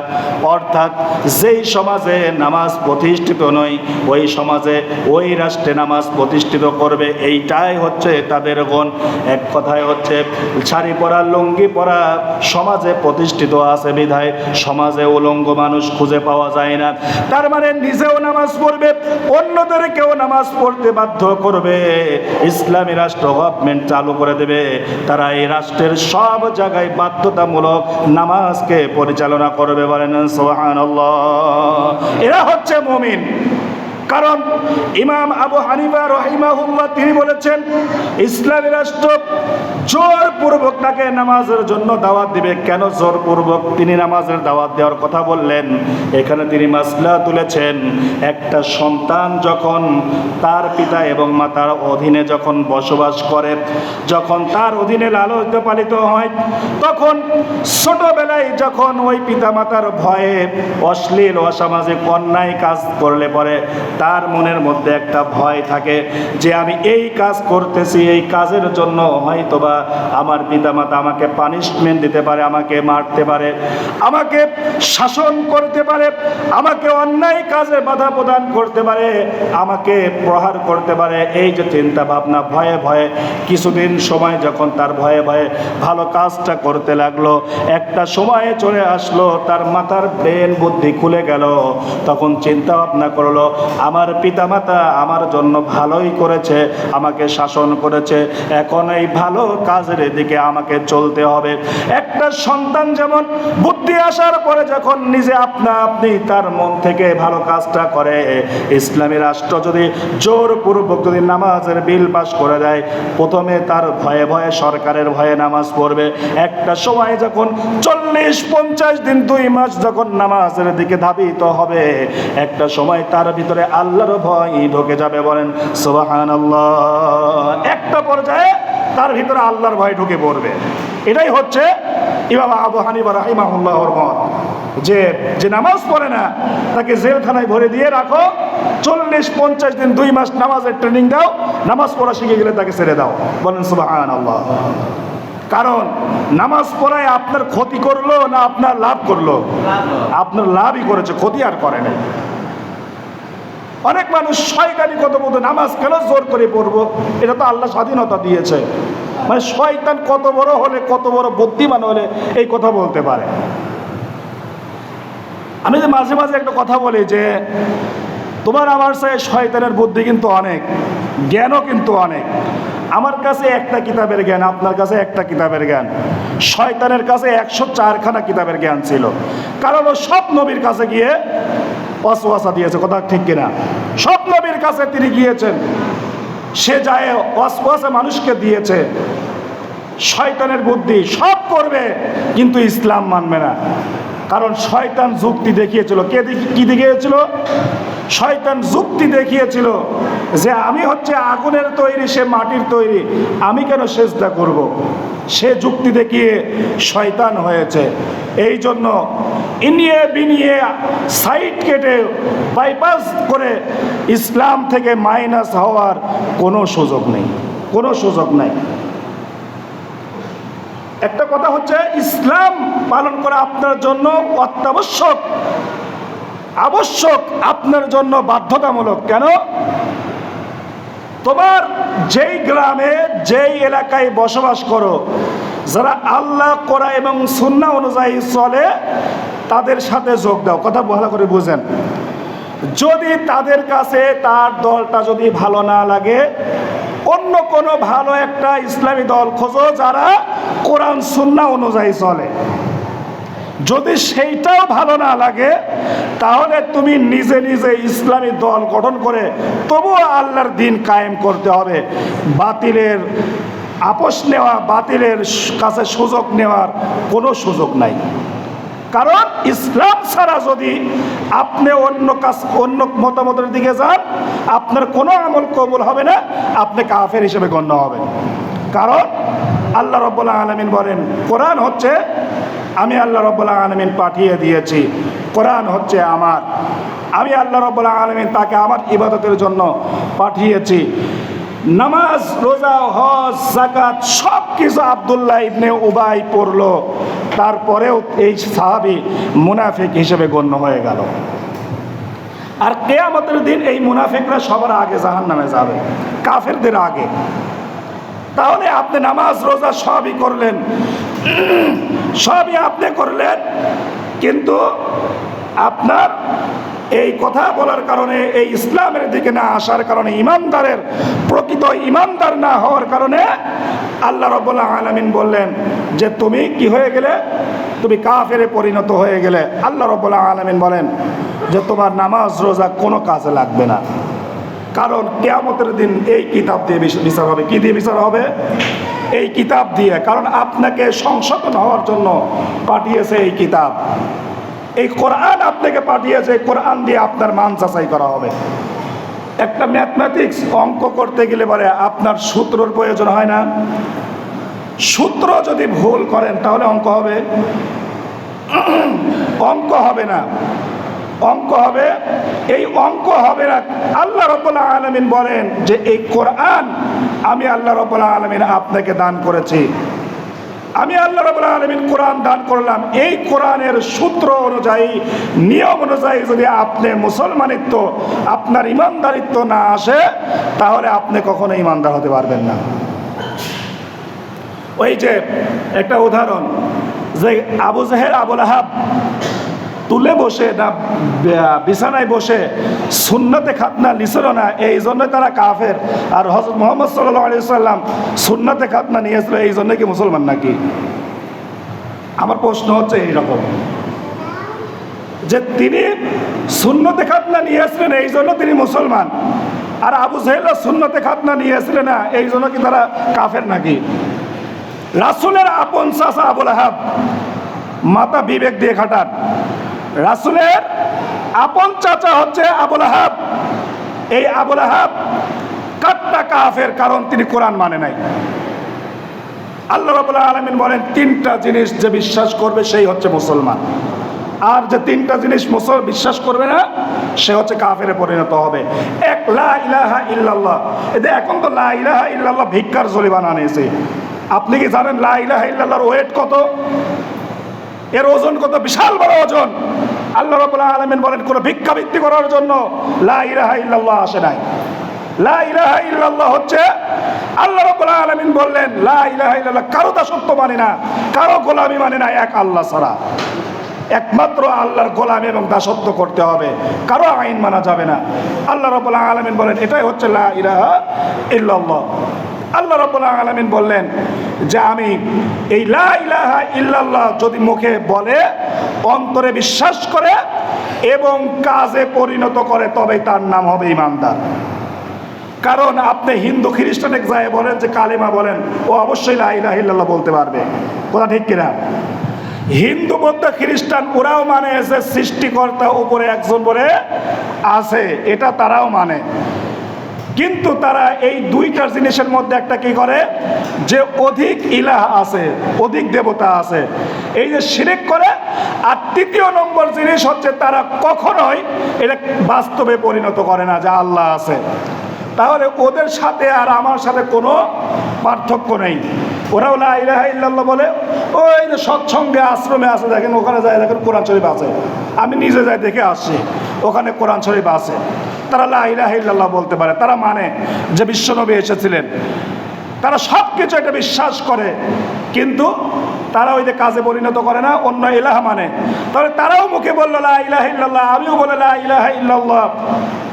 অর্থাৎ যেই সমাজে নামাজ প্রতিষ্ঠিত নয়, ওই সমাজে, ওই রাষ্ট্রে নামাজ প্রতিষ্ঠিত করবে। এইটাই হচ্ছে তাদের গুণ। এক কথায় হচ্ছে শাড়ি পরা, লুঙ্গি পরা সমাজে প্রতিষ্ঠিত আছে বিধায় সমাজে উলঙ্গ মানুষ খুঁজে পাওয়া যায় না। তার মানে নিজেও নামাজ পড়বে, অন্যদেরকেও নামাজ পড়তে বাধ্য করবে। ইসলামী রাষ্ট্র গভর্নমেন্ট চালু করে দেবে। তারা এই রাষ্ট্রের সব জায়গায় বাধ্যতামূলক নামাজকে পরিচালনা করবে। বলেন সুবহানাল্লাহ। এরা হচ্ছে মুমিন। কারণ ইমাম আবু হানিফা রাহিমাহুল্লাহ তিনি বলেছেন, ইসলামী রাষ্ট্র জোরপূর্বক তাকে নামাজের জন্য দাওয়াত দিবে। কেন জোরপূর্বক তিনি নামাজের দাওয়াত দেওয়ার কথা বললেন? এখানে তিনি মাসলা তুলেছেন, একটা সন্তান যখন তার পিতা এবং মাতার অধীনে যখন বসবাস করে, যখন তার অধীনে লালিত পালিত হয়, তখন ছোটবেলায় যখন ওই পিতা মাতার ভয়ে অশ্লীল, অসামাজিক, অন্যায় কাজ করলে পরে তার মনের মধ্যে একটা ভয় থাকে যে আমি এই কাজ করতেছি, এই কাজের জন্য হয়তোবা আমার পিতামাতা আমাকে পানিশমেন্ট দিতে পারে, আমাকে মারতে পারে, আমাকে শাসন করতে পারে, আমাকে অন্যায় কাজে বাধা প্রদান করতে পারে, আমাকে প্রহার করতে পারে। এই যে চিন্তা ভাবনা, ভয়ে ভয়ে কিছুদিন সময় যখন তার ভয়ে ভয়ে ভালো কাজটা করতে লাগলো, একটা সময়ে চলে আসলো তার মাথার ব্রেন বুদ্ধি খুলে গেল। তখন চিন্তা ভাবনা করলো, আমার পিতামাতা আমার জন্য ভালোই করেছে, আমাকে শাসন করেছে, এখন এই ভালো কাজের দিকে আমাকে চলতে হবে। একটা সন্তান যেমন বুদ্ধি আসার পরে যখন নিজে আপনি তার মন থেকে ভালো কাজটা করে, ইসলামী রাষ্ট্র যদি জোরপূর্বক যদি নামাজের বিল পাস করে দেয়, প্রথমে তার ভয়ে ভয়ে সরকারের ভয়ে নামাজ পড়বে। একটা সময় যখন 40-50 দিন 2 মাস যখন নামাজের দিকে ধাবিত হবে, একটা সময় তার ভিতরে আল্লাহর ভয় ঢুকে যাবে। বলেন সুবহানাল্লাহ। একটা পর্যায়ে তার ভিতরে আল্লাহর ভয় ঢুকে পড়বে। এটাই হচ্ছে ইমাম আবু হানিফা রাহিমাহুল্লাহর মত, যে নামাজ পড়ে না তাকে জেলখানায় ভরে দিয়ে রাখো, 40-50 দিন 2 মাস নামাজের ট্রেনিং দাও, নামাজ পড়া শিখে গেলে তাকে ছেড়ে দাও। বলেন সুবহানাল্লাহ। কারণ নামাজ পড়ায় আপনার ক্ষতি করলো না আপনার লাভ করলো? আপনার লাভই করেছে, ক্ষতি আর করে নাই। অনেক মানুষ শয়তানি কত বলতো, নামাজ কেন জোর করে পড়বো, এটা তো আল্লাহ স্বাধীনতা দিয়েছে। মানে শয়তান কত বড় হলে, কত বড় বুদ্ধিমান হলে এই কথা বলতে পারে। আমি যে মাঝে মাঝে একটা কথা বলি যে তোমার আমার সাথে শয়তানের বুদ্ধি কিন্তু অনেক, জ্ঞানও কিন্তু অনেক। আমার কাছে একটা কিতাবের জ্ঞান, আপনার কাছে একটা কিতাবের জ্ঞান। শয়তানের কাছে 104খানা কিতাবের জ্ঞান ছিল, কারণ ও সব নবীর কাছে গিয়ে ওয়াসওয়াসা দিয়েছে। কথা ঠিক কিনা? সব নবীর কাছে তিনি গিয়েছেন, সে যায় ওয়াসওয়াসা মানুষকে দিয়েছে। শয়তানের বুদ্ধি সব করবে কিন্তু ইসলাম মানবে না, কারণ শয়তান যুক্তি দেখিয়েছিল। কি দেখিয়েছিল? শয়তান যুক্তি দেখিয়েছিল যে আমি হচ্ছে আগুনের তৈরি, সে মাটির তৈরি, আমি কেন সেজদা করব। সে যুক্তি দেখিয়ে শয়তান হয়েছে। এই জন্য ইনিয়ে বিনিয়ে সাইড কেটে বাইপাস করে ইসলাম থেকে মাইনাস হওয়ার কোনো সুযোগ নেই, কোনো সুযোগ নাই। একটা কথা হচ্ছে, ইসলাম পালন করা আপনার জন্য অত্যাবশ্যক, আবশ্যক, আপনার জন্য বাধ্যতামূলক। কেন? তোমার যেই গ্রামে যেই এলাকায় বসবাস করো, যারা আল্লাহ কোরআন এবং সুন্নাহ অনুযায়ী চলে, তাদের সাথে যোগ দাও। কথা ভালো করে বুঝেন। যদি তাদের কাছে তার দলটা যদি ভালো না লাগে, অন্য কোনো ভালো একটা ইসলামী দল খোঁজো যারা কোরআন সুন্নাহ অনুযায়ী চলে। যদি সেইটাও ভালো না লাগে, তাহলে তুমি নিজে নিজে ইসলামী দল গঠন করে তবুও আল্লাহর দিন কায়েম করতে হবে। বাতিলের আপোষ নেওয়া, বাতিলের কাছে সুযোগ নেওয়ার কোনো সুযোগ নাই। কারণ ইসলাম ছাড়া যদি আপনি অন্য মতামতের দিকে যান, আপনার কোনো আমল কবুল হবে না, আপনি কাফের হিসেবে গণ্য হবেন। কারণ আল্লাহ রাব্বুল আলামিন বলেন, কোরআন হচ্ছে আমি আল্লাহ রাব্বুল আলামিন পাঠিয়ে দিয়েছি, কোরআন হচ্ছে আমার, আমি আল্লাহ রাব্বুল আলামিন তাকে আমার ইবাদতের জন্য পাঠিয়েছি। নামাজ, রোজা, হজ, যাকাত সব কিছু আব্দুল্লাহ ইবনে উবাই পড়লো, তারপরেও এই সাহাবী মুনাফিক হিসেবে গণ্য হয়ে গেল। আর কিয়ামতের দিন এই মুনাফিকরা সবার আগে জাহান্নামে যাবে, কাফেরদের আগে। তাহলে আপনি নামাজ, রোজা সবই করলেন, সবই আপনি করলেন, কিন্তু আপনার এই কথা বলার কারণে, এই ইসলামের দিকে না আসার কারণে, ইমানদারের প্রকৃত ইমানদার না হওয়ার কারণে আল্লাহ রাব্বুল আলামিন বললেন যে তুমি কি হয়ে গেলে? তুমি কাফেরে পরিণত হয়ে গেলে। আল্লাহ রাব্বুল আলামিন বলেন যে তোমার নামাজ, রোজা কোনো কাজে লাগবে না, কারণ কিয়ামতের দিন এই কিতাব দিয়ে বিচার হবে। কি দিয়ে বিচার হবে? এই কিতাব দিয়ে। কারণ আপনাকে সংশোধন হওয়ার জন্য পাঠিয়েছে এই কিতাব, এই কোরআন আপনাকে পাঠিয়েছে। কোরআন দিয়ে আপনার মান যাচাই করা হবে। একটা ম্যাথমেটিক্স অঙ্ক করতে গেলে পরে আপনার সূত্রর প্রয়োজন হয় না? সূত্র যদি ভুল করেন তাহলে অঙ্ক হবে? অঙ্ক হবে না, অঙ্ক হবে, এই অঙ্ক হবে না। আল্লাহ রাব্বুল আলামিন বলেন যে এই কোরআন আমি আল্লাহ রাব্বুল আলামিন আপনাকে দান করেছি, আমি আল্লাহ রাব্বুল আলামিন কোরআন দান করলাম। এই কোরআনের সূত্র অনুযায়ী, নিয়ম অনুযায়ী যদি আপনি মুসলমানিত্ব, আপনার ইমানদারিত্ব না আসে, তাহলে আপনি কখনো ইমানদার হতে পারবেন না। ওই যে একটা উদাহরণ, যে আবু জেহেল, আবু লাহাব তুলে বসে না বিছানায় বসে সুন্নতে খাতনা লিছিল না, এই জন্য তারা কাফের। আর হযরত মুহাম্মদ সাল্লাল্লাহু আলাইহি ওয়াসাল্লাম সুন্নতে খাতনা নিয়েছিল, এই জন্য কি মুসলমান নাকি? আমার প্রশ্ন হচ্ছে এইরকম যে তিনি সুন্নতে খাতনা নিয়েছিলেন এই জন্য তিনি মুসলমান, আর আবু জাহেল সুন্নতে খাতনা নিয়েছিলেন না, এই জন্য কি তারা কাফের নাকি? রাসূলের আপন চাচা আবুল আহাব, মাথা বিবেক দিয়ে খাটান, রাসূলের আপন চাচা হচ্ছে আবুল আহাব। এই আবুল আহাব কাট্টা কাফের, কারণ তিনি কোরআন মানে নাই। আল্লাহ রাব্বুল আলামিন বলেন তিনটা জিনিস যে বিশ্বাস করবে সেই হচ্ছে মুসলমান, আর যে তিনটা জিনিস বিশ্বাস করবে না সে হচ্ছে কাফেরে পরিণত হবে। এক, লা ইলাহা ইল্লাল্লাহ। এতে এখন তো লা ইলাহা ইল্লাল্লাহ ভিক্ষার জরিমানা নিয়েছে। আপনি কি জানেন লা ইলাহা ইল্লাল্লাহর ওয়েট কত? এর ওজন কত? বিশাল বড় ওজন। আল্লাহ রাব্বুল আলামিন বলেন কোন ভিক্ষাবৃত্তি করার জন্য লা ইলাহা ইল্লাল্লাহ আসে নাই। লা ইলাহা ইল্লাল্লাহ হচ্ছে আল্লাহ রাব্বুল আলামিন বললেন লা ইলাহা ইল্লাল্লাহ কারো দাসত্ব মানে না, কারো গোলামি মানে না, এক আল্লাহ ছাড়া একমাত্র আল্লাহর গোলামি এবং দাসত্ব করতে হবে, কারো আইন মানা যাবে না। আল্লাহ রাব্বুল আলামিন বলেন এটাই হচ্ছে লা ইলাহা ইল্লাল্লাহ। আল্লাহ রাব্বুল আলামিন বললেন যে আমি এই লা ইলাহা ইল্লাল্লাহ যদি মুখে বলে, অন্তরে বিশ্বাস করে এবং কাজে পরিণত করে, তবে তার নাম হবে ঈমানদার। কারণ আপনি হিন্দু খ্রিস্টানে যায় বলেন যে কালেমা বলেন, ও অবশ্যই লা ইলাহা ইল্লাল্লাহ বলতে পারবে, কথা ঠিক কিনা? হিন্দু বৌদ্ধ খ্রিস্টান ওরাও মানে যে সৃষ্টিকর্তা উপরে একজন বলে আছে, এটা তারাও মানে, কিন্তু তারা এই দুইটার জিনিসের মধ্যে একটা কি করে যে অধিক ইলাহ আছে, অধিক দেবতা আছে, এই যে শিরক করে। আর তৃতীয় নম্বর জিনিস হচ্ছে তারা কখনোই এটা বাস্তবে পরিণত করে না যে আল্লাহ আছে। তাহলে ওদের সাথে আর আমার সাথে কোনো পার্থক্য নেই। ওরাও লা ইলাহা ইল্লাল্লাহ বলে, ওই যে সৎসঙ্গে আশ্রমে আছে দেখেন, ওখানে যায় দেখেন কোরআন শরীফ আছে, আমি নিজে যাই দেখে আসছি ওখানে কোরআন শরীফ আছে। তারা লা ইলাহা ইল্লাল্লাহ বলতে পারে, তারা মানে যে বিশ্বনবী এসেছিলেন, তারা সব কিছু এটা বিশ্বাস করে, কিন্তু তারা ওই যে কাজে পরিণত করে না, অন্য ইলাহ মানে। তাহলে তারাও মুখে বললো লা ইলাহা ইল্লাল্লাহ, আমিও বলে লা ইলাহা ইল্লাল্লাহ,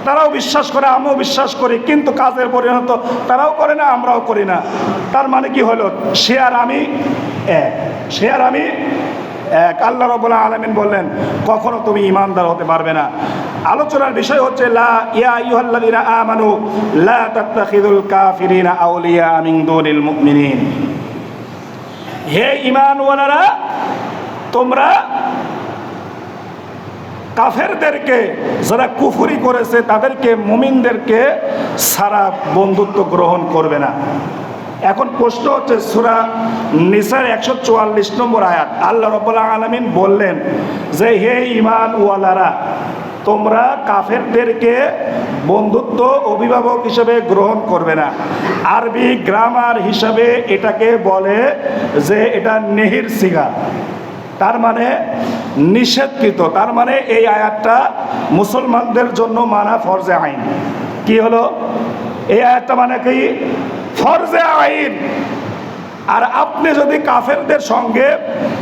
তারাও বিশ্বাস করে, আমিও বিশ্বাস করি, কিন্তু কাজের পরিণত তারাও করে না, আমরাও করি না। তার মানে কি হলো? সে আর আমি এক, সে আর আমি এক। আল্লাহ রাব্বুল আলামিন বললেন কখনো তুমি ঈমানদার হতে পারবে না। আলোচনার বিষয় হচ্ছে লা ইয়া আইয়ুহাল্লাযীনা আমানু লা তাত্তাখিযুল কাফিরিনা আউলিয়া মিন দুনিল মুমিনিন। হে ঈমানওয়ালারা, তোমরা কাফেরদেরকে, যারা কুফরি করেছে তাদেরকে, মুমিনদেরকে সারা বন্ধুত্ব গ্রহণ করবে না। এখন প্রশ্ন হচ্ছে সূরা নিসার 144 নম্বর আয়াত, আল্লাহ রাব্বুল আলামিন বললেন যে হে ঈমানওয়ালারা, তোমরা কাফেরদেরকে বন্ধুত্ব অভিভাবক হিসেবে গ্রহণ করবে না। আরবি গ্রামার হিসাবে এটাকে বলে যে এটা নেহির সিগা, তার মানে নিষেধকৃত। তার মানে এই আয়াতটা মুসলমানদের জন্য মানা ফরজে আইন। কি হলো এই আয়াতটা? মানে কি ফরজে আইন। আর আপনি যদি কাফেরদের সঙ্গে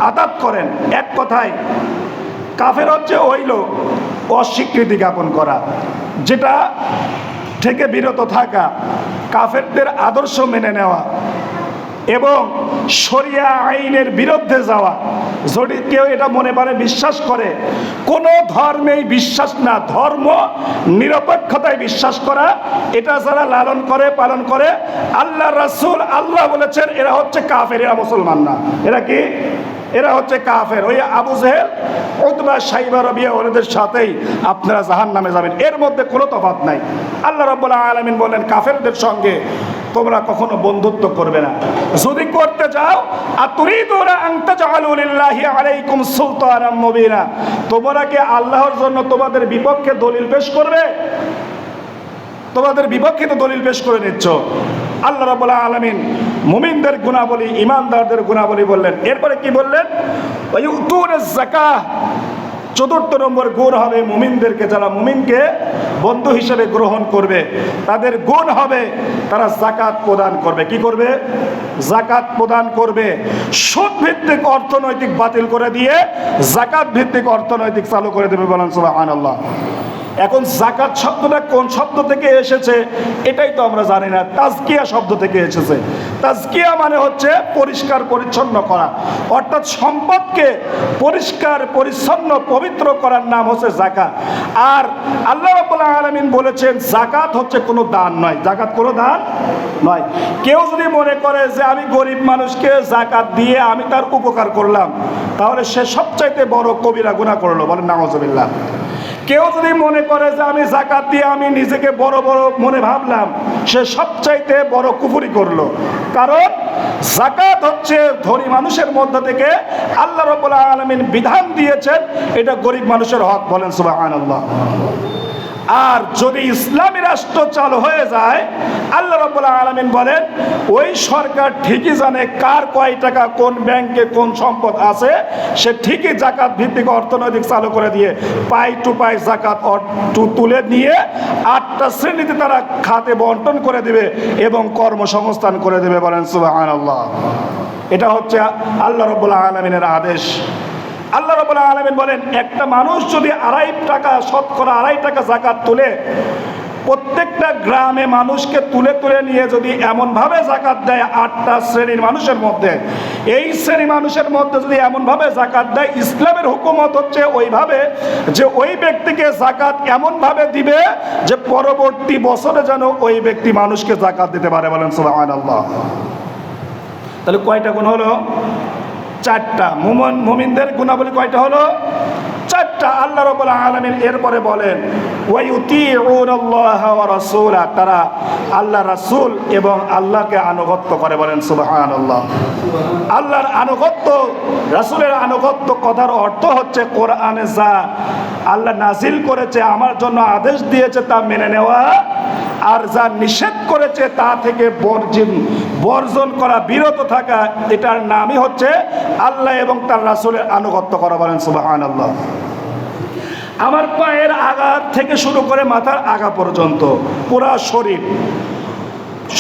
আতাত করেন, এক কথায় কাফের হচ্ছে ওই লোক অস্বীকৃতি জ্ঞাপন করা, যেটা থেকে বিরত থাকা, কাফেরদের আদর্শ মেনে নেওয়া এবং শরিয়া আইনের বিরুদ্ধে যাওয়া। যদি কেউ এটা মনে করে বিশ্বাস করে, কোনো ধর্মেই বিশ্বাস না, ধর্ম নিরপেক্ষতায় বিশ্বাস করা, এটা যারা লালন করে পালন করে, আল্লাহ রাসূল আল্লাহ বলেছেন এরা হচ্ছে কাফের, এরা মুসলমান না। এরা কি? এরা হচ্ছে কাফের। ওই আবু জেহেল, উতবা, সাইবা, রবিয়া ওদের সাথেই আপনারা জাহান্নামে যাবেন, এর মধ্যে কোনো তফাৎ নাই। আল্লাহ রাব্বুল আলামিন বলেন কাফেরদের সঙ্গে তোমরা কখনো বন্ধুত্ব করবে না। যদি করতে যাও, আতুরিদুনা আন তাজআলু লিল্লাহি আলাইকুম সুলতানাম মুবিনা, তোমরা কি আল্লাহর জন্য তোমাদের বিপক্ষে দলিল পেশ করবে? তোমাদের বিপক্ষে তো দলিল পেশ করে নিচ্ছ। আল্লাহ রাব্বুল আলামিন মুমিনদের গুণাবলী, ঈমানদারদের গুণাবলী বললেন। এরপরে কি বললেন? ওয়ায়ুতুনাজ যাকাহ, চতুর্থ নম্বর গুণ হবে মুমিনদেরকে, যারা মুমিনকে বন্ধু হিসেবে গ্রহণ করবে, তাদের গুণ হবে তারা যাকাত প্রদান করবে। কি করবে? যাকাত প্রদান করবে। সুদ ভিত্তিক অর্থনৈতিক বাতিল করে দিয়ে যাকাত ভিত্তিক অর্থনৈতিক চালু করে দেবে। বলেন সুবহানাল্লাহ। এখন যাকাত শব্দটা কোন শব্দ থেকে এসেছে এটাই তো আমরা জানি না। তাজকিয়া শব্দ থেকে এসেছে। তাজকিয়া মানে হচ্ছে পরিষ্কার পরিচ্ছন্ন করা, অর্থাৎ সম্পদকে পরিষ্কার পরিচ্ছন্ন পবিত্র করার নাম হচ্ছে যাকাত। আর আল্লাহ রাব্বুল আলামিন বলেছেন যাকাত হচ্ছে কোনো দান নয়। যাকাত কোনো দান নয়। কেউ যদি মনে করে যে আমি গরিব মানুষকে যাকাত দিয়ে আমি তার উপকার করলাম, তাহলে সে সবচাইতে বড় কবিরা গুনাহ করলো। বলেন নাউজুবিল্লাহ। কেউ যদি মনে করে যে আমি যাকাত দিয়ে আমি নিজেকে বড় বড় মনে ভাবলাম, সে সবচাইতে বড় কুফরি করলো। কারণ যাকাত হচ্ছে ধনী মানুষের মধ্যে থেকে আল্লাহ রাব্বুল আলামিন বিধান দিয়েছেন, এটা গরিব মানুষের হক। বলেন সুবহানাল্লাহ। আর যদি ইসলামী রাষ্ট্র চালু হয়ে যায়, আল্লাহ রাব্বুল আলামিন বলেন ওই সরকার ঠিকই জানে কার কয় টাকা কোন ব্যাংকে কোন সম্পদ আছে, সে ঠিকই যাকাত ভিত্তিক অর্থনৈতিক চালু করে দিয়ে পাই টু পাই যাকাত তুলে নিয়ে 8টা শ্রেণীতে তারা খাতে বন্টন করে দেবে এবং কর্মসংস্থান করে দেবে। বলেন সুবহানাল্লাহ। এটা হচ্ছে আল্লাহ রাব্বুল আলামিনের আদেশ। আল্লাহ রাব্বুল আলামিন বলেন একটা মানুষ যদি 2.5 টাকা শতকরা 2.5 টাকা যাকাত তুলে, প্রত্যেকটা গ্রামে মানুষকে তুলে তুলে নিয়ে যদি এমনভাবে যাকাত দেয় 8টা শ্রেণীর মানুষের মধ্যে, এই শ্রেণী মানুষের মধ্যে যদি এমনভাবে যাকাত দেয়, ইসলামের হুকুমত হচ্ছে ওইভাবে যে ওই ব্যক্তিকে যাকাত এমনভাবে দিবে যে পরবর্তী বছরে যেন ওই ব্যক্তি মানুষকে যাকাত দিতে পারে। বলেন সুবহানাল্লাহ। তাহলে কয়টা গুণ হলো? 4টা। মুমিনদের গুণাবলী কয়টা হলো? 4টা। আল্লাহ রাব্বুল আলামিন এরপরে বলেন ওয়ায়ুতিউনাল্লাহ ওয়া রাসূলা, তারা আল্লাহ রাসূল এবং আল্লাহকে আনুগত্য করে। বলেন সুবহানাল্লাহ। আল্লাহর আনুগত্য, রাসূলের আনুগত্য কথার অর্থ হচ্ছে কোরআনে যা আল্লাহ নাজিল করেছে, আমার জন্য আদেশ দিয়েছে তা মেনে নেওয়া, আর যা নিষেধ করেছে তা থেকে বর্জন করা, বিরত থাকা। এটার নামই হচ্ছে আল্লাহ এবং তার রাসূলের আনুগত্য করা। বলেন সুবহানাল্লাহ। আমার পায়ের আগা থেকে শুরু করে মাথার আগা পর্যন্ত পুরা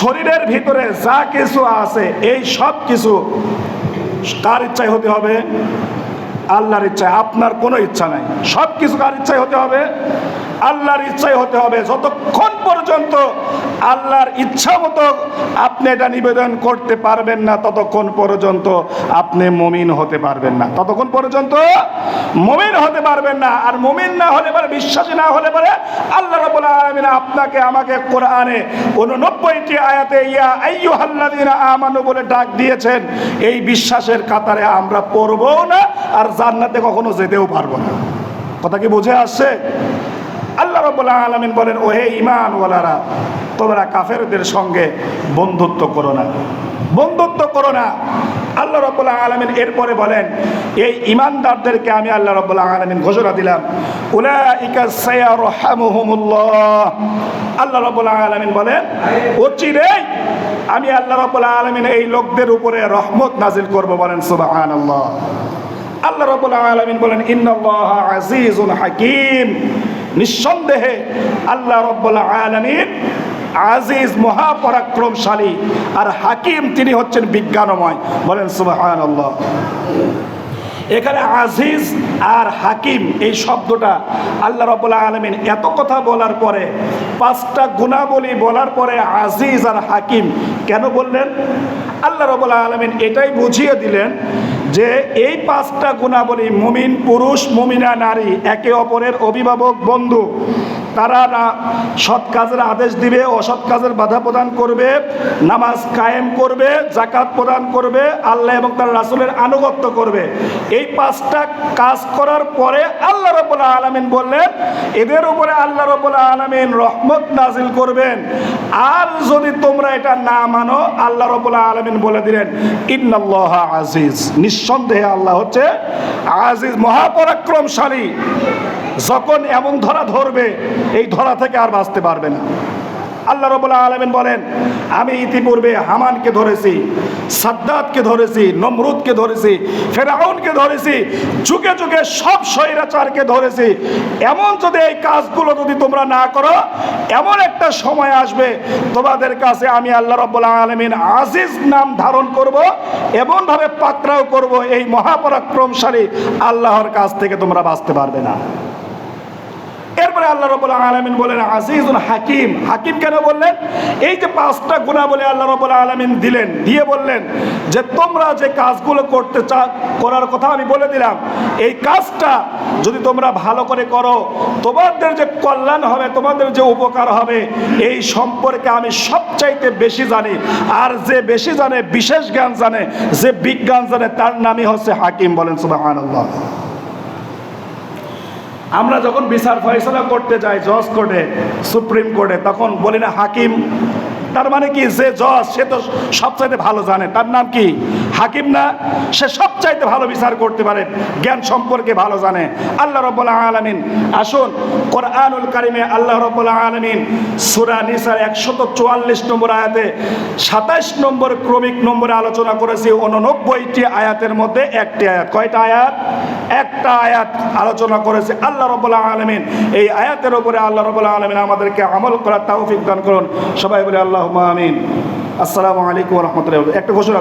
শরীরের ভিতরে যা কিছু আছে এই সব কিছু কার ইচ্ছায় হতে হবে? আল্লাহর ইচ্ছায়। আপনার কোনো ইচ্ছা নাই। সব কিছু কার ইচ্ছায় হতে হবে? আল্লাহর ইচ্ছায় হতে হবে। যতক্ষণ পর্যন্ত আল্লাহর ইচ্ছা মতো আপনি এটা নিবেদন করতে পারবেন না, ততক্ষণ পর্যন্ত আপনি মুমিন হতে পারবেন না। ততক্ষণ পর্যন্ত মুমিন হতে পারবেন না। আর মুমিন না হলে পরে, বিশ্বাসী না হলে পরে, আল্লাহ রাব্বুল আলামিন আপনাকে আমাকে কোরআনে 89টি আয়াতে ইয়া আইয়ুহাল্লাযীনা আমানু বলে ডাক দিয়েছেন। এই বিশ্বাসের কাতারে আমরা পড়বও না, আর জান্নাতে কখনো যেতেও পারবো না। কথা কি বুঝে আসছে? আল্লাহ রাব্বুল আলামিন বলেন ওহে ঈমানওয়ালারা, তোমরা কাফেরদের সঙ্গে বন্ধুত্ব করো না, বন্ধুত্ব করো না। আল্লাহ রাব্বুল আলামিন এরপরে বলেন এই ঈমানদারদেরকে আমি আল্লাহ রাব্বুল আলামিন ঘোষণা দিলাম উলাইকা সায়ারহামুহুমুল্লাহ। আল্লাহ রাব্বুল আলামিন বলেন অচিরেই আমি আল্লাহ রাব্বুল আলামিন এই লোকদের উপরে রহমত নাজিল করব। বলেন সুবহানাল্লাহ। আল্লাহ রাব্বুল আলামিন বলেন ইন্নাল্লাহা আজিজুন হাকীম। নিঃসন্দেহে আল্লাহ রাব্বুল আলামিন আজিজ, মহাপরাক্রমশালী, আর হাকিম, তিনি হচ্ছেন বিজ্ঞানময়। বলেন সুবহানাল্লাহ। এখানে আজিজ আর হাকিম এই শব্দটা আল্লাহ রাব্বুল আলামিন এত কথা বলার পরে, 5টা গুণাবলী বলার পরে আজিজ আর হাকিম কেন বললেন? আল্লাহ রাব্বুল আলামিন এটাই বুঝিয়ে দিলেন যে এই 5টা গুণাবলী মুমিন পুরুষ, মুমিনা নারী, একে অপরের অভিভাবক, বন্ধু। তারা সৎ কাজের আদেশ দিবে, অসৎ কাজের বাধা প্রদান করবে, নামাজ কায়েম করবে, যাকাত প্রদান করবে, আল্লাহ এবং তার রাসূলের আনুগত্য করবে। এই 5টা কাজ করার পরে আল্লাহ রাব্বুল আলামিন বললেন এদের উপরে আল্লাহ রাব্বুল আলামিন রহমত নাজিল করবেন। আর যদি তোমরা এটা না মানো, আল্লাহ রাব্বুল আলামিন বলে দিলেন ইন্নাল্লাহা আজিজ। নিঃসন্দেহে আল্লাহ হচ্ছে আজিজ, মহাপরাক্রমশালী। যখন এমন ধরা ধরবে, এই ধরা থেকে আর বাঁচতে পারবে না। আল্লাহ রাব্বুল আলামিন বলেন আমি ইতিপূর্বে হামানকে ধরেছি, সাদ্দাতকে ধরেছি, নমরুদকে ধরেছি, ফেরাউনকে ধরেছি, যুগে যুগে সব স্বৈরাচারকে ধরেছি। এমন যদি এই কাজগুলো যদি তোমরা না করো, এমন একটা সময় আসবে তোমাদের কাছে আমি আল্লাহ রাব্বুল আলামিন আজিজ নাম ধারণ করব, এমনভাবে পাকড়াও করব, এই মহাপরাক্রমশালী আল্লাহর কাছ থেকে তোমরা বাঁচতে পারবে না। এরপরে আল্লাহ রাব্বুল আলামিন বলেন আজিজুল হাকিম। হাকিম কেন বললেন? এই যে 5টা গুণাবলী আল্লাহ রাব্বুল আলামিন দিলেন, দিয়ে বললেন যে তোমরা যে কাজগুলো করার কথা আমি বলে দিলাম, এই কাজটা যদি তোমরা ভালো করে করো, তোমাদের যে কল্যাণ হবে, তোমাদের যে উপকার হবে, এই সম্পর্কে আমি সবচাইতে বেশি জানি। আর যে বেশি জানে, বিশেষ জ্ঞান জানে, যে বিজ্ঞান জানে, তার নামই হচ্ছে হাকিম। বলেন সুবহানাল্লাহ। আমরা যখন বিচার ফয়সালা করতে যাই জজ কোর্টে, সুপ্রিম কোর্টে, তখন বলি না হাকিম? তার মানে কি, যে জজ সে তো সবচাইতে ভালো জানে, তার নাম কি? হাকিম না? সে সবচাইতে ভালো বিচার করতে পারে, জ্ঞান সম্পর্কে ভালো জানে। আল্লাহ রাব্বুল আলামিন, আসুন কোরআনুল কারিমে আল্লাহ রাব্বুল আলামিন সূরা নিসার 144 নম্বর আয়াতে 27 নম্বর ক্রমিক নম্বরে আলোচনা করেছি। 89টি আয়াতের মধ্যে একটি আয়াত, কয়টা আয়াত? একটা আয়াত আলোচনা করেছে আল্লাহ রাব্বুল আলামিন। এই আয়াতের উপরে আল্লাহ রাব্বুল আলামিন আমাদেরকে আমল করার তৌফিক দান করুন। সবাই বলে আল্লাহুম্মা আমিন। আসসালামু আলাইকুম ওয়া রাহমাতুল্লাহি। একটা ঘোষণা